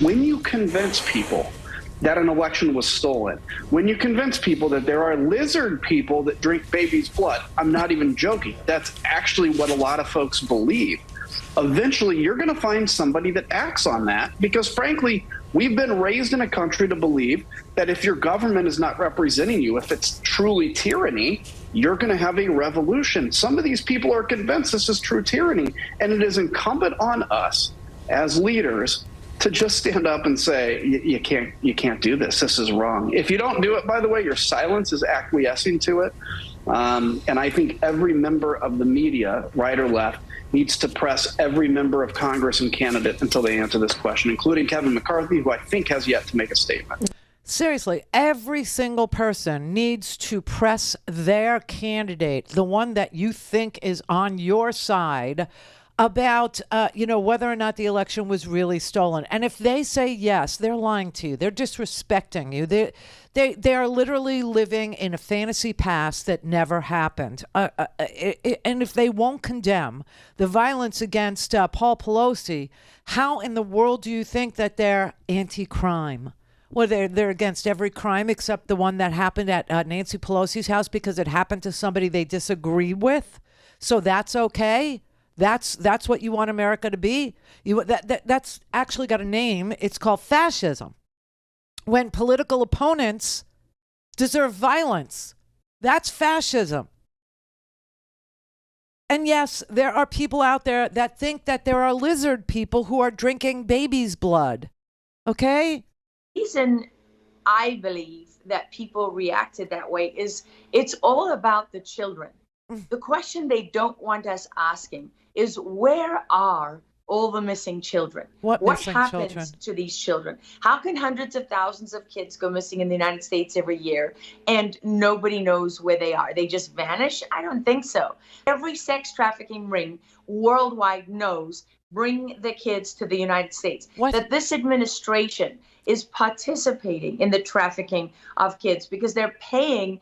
when you convince people that an election was stolen, when you convince people that there are lizard people that drink babies' blood, I'm not even joking, that's actually what a lot of folks believe. Eventually, you're going to find somebody that acts on that because, frankly, we've been raised in a country to believe that if your government is not representing you, if it's truly tyranny, you're going to have a revolution. Some of these people are convinced this is true tyranny, and it is incumbent on us as leaders to just stand up and say, you can't do this. This is wrong. If you don't do it, by the way, your silence is acquiescing to it. And I think every member of the media, right or left, needs to press every member of Congress and candidate until they answer this question, including Kevin McCarthy, who I think has yet to make a statement. Seriously, every single person needs to press their candidate, the one that you think is on your side, about, whether or not the election was really stolen. And if they say yes, they're lying to you. They're disrespecting you. They are literally living in a fantasy past that never happened. And if they won't condemn the violence against Paul Pelosi, how in the world do you think that they're anti-crime? Well, they're against every crime except the one that happened at Nancy Pelosi's house because it happened to somebody they disagree with. So that's okay. That's what you want America to be. That's actually got a name. It's called fascism. When political opponents deserve violence, that's fascism. And yes, there are people out there that think that there are lizard people who are drinking babies' blood. Okay? The reason I believe that people reacted that way is it's all about the children. The question they don't want us asking is, where are all the missing children? What happens to these children? How can hundreds of thousands of kids go missing in the United States every year and nobody knows where they are? They just vanish? I don't think so. Every sex trafficking ring worldwide knows, bring the kids to the United States. That this administration is participating in the trafficking of kids because they're paying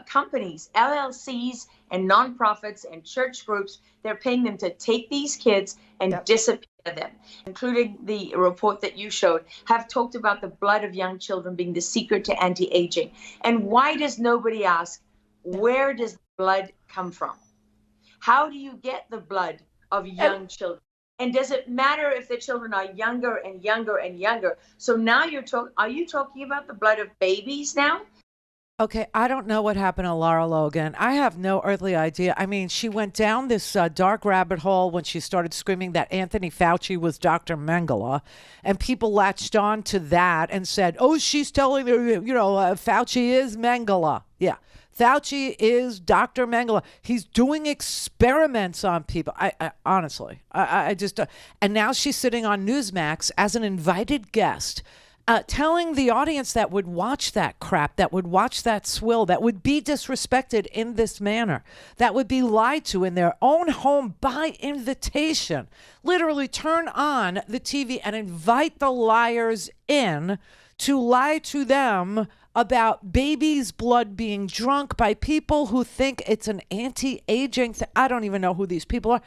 companies, LLCs, and nonprofits and church groups, they're paying them to take these kids and disappear them, including the report that you showed, have talked about the blood of young children being the secret to anti-aging. And why does nobody ask, where does blood come from? How do you get the blood of young children? And does it matter if the children are younger and younger and younger? So now are you talking about the blood of babies now? Okay, I don't know what happened to Lara Logan. I have no earthly idea. I mean, she went down this dark rabbit hole when she started screaming that Anthony Fauci was Dr. Mengele, and people latched on to that and said, oh, she's telling her, Fauci is Mengele. Yeah, Fauci is Dr. Mengele. He's doing experiments on people. I honestly, I just, and now she's sitting on Newsmax as an invited guest, telling the audience that would watch that crap, that would watch that swill, that would be disrespected in this manner, that would be lied to in their own home by invitation. Literally turn on the TV and invite the liars in to lie to them about babies' blood being drunk by people who think it's an anti-aging thing. I don't even know who these people are,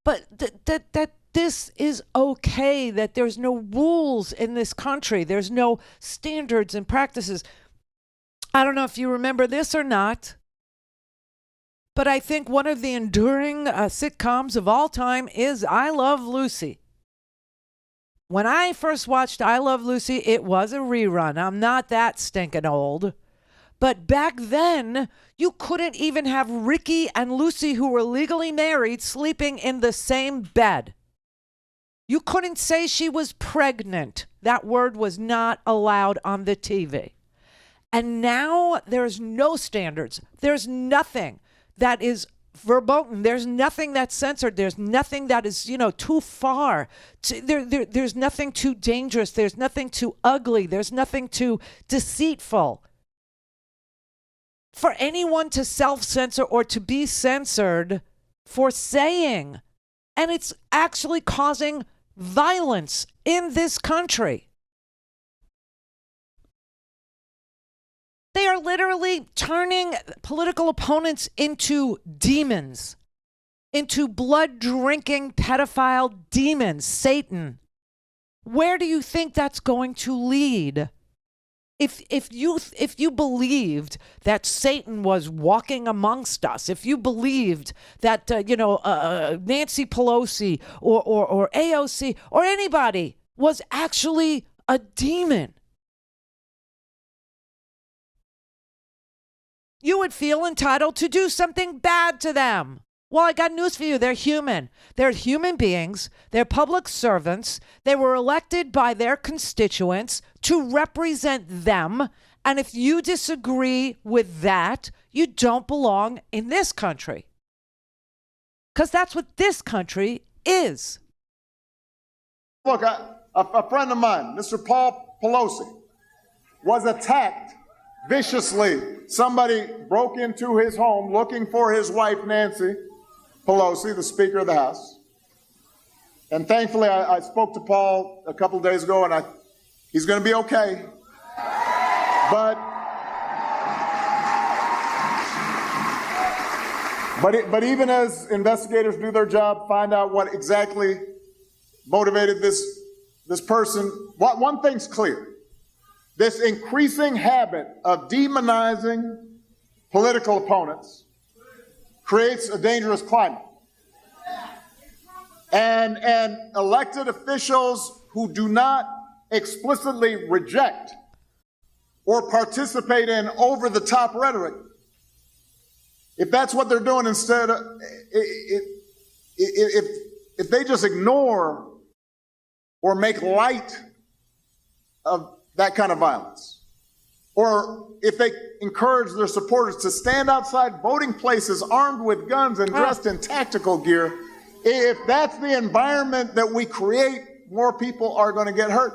but that this is okay, that there's no rules in this country. There's no standards and practices. I don't know if you remember this or not, but I think one of the enduring sitcoms of all time is I Love Lucy. When I first watched I Love Lucy, it was a rerun. I'm not that stinking old. But back then, you couldn't even have Ricky and Lucy, who were legally married, sleeping in the same bed. You couldn't say she was pregnant. That word was not allowed on the TV. And now there's no standards. There's nothing that is verboten. There's nothing that's censored. There's nothing that is, too far. There's nothing too dangerous. There's nothing too ugly. There's nothing too deceitful for anyone to self-censor or to be censored for saying. And it's actually causing violence in this country. They are literally turning political opponents into demons, into blood-drinking pedophile demons, Satan. Where do you think that's going to lead? If you believed that Satan was walking amongst us, if you believed that Nancy Pelosi or AOC or anybody was actually a demon, you would feel entitled to do something bad to them. Well, I got news for you. They're human. They're human beings. They're public servants. They were elected by their constituents to represent them. And if you disagree with that, you don't belong in this country. Because that's what this country is. Look, a friend of mine, Mr. Paul Pelosi, was attacked viciously. Somebody broke into his home looking for his wife, Nancy Pelosi, the Speaker of the House. And thankfully, I spoke to Paul a couple of days ago, and he's going to be okay. But even as investigators do their job, find out what exactly motivated this person, one thing's clear. This increasing habit of demonizing political opponents creates a dangerous climate. And elected officials who do not explicitly reject or participate in over-the-top rhetoric, if that's what they're doing instead, if they just ignore or make light of that kind of violence, or if they encourage their supporters to stand outside voting places armed with guns and dressed in tactical gear, if that's the environment that we create, more people are going to get hurt.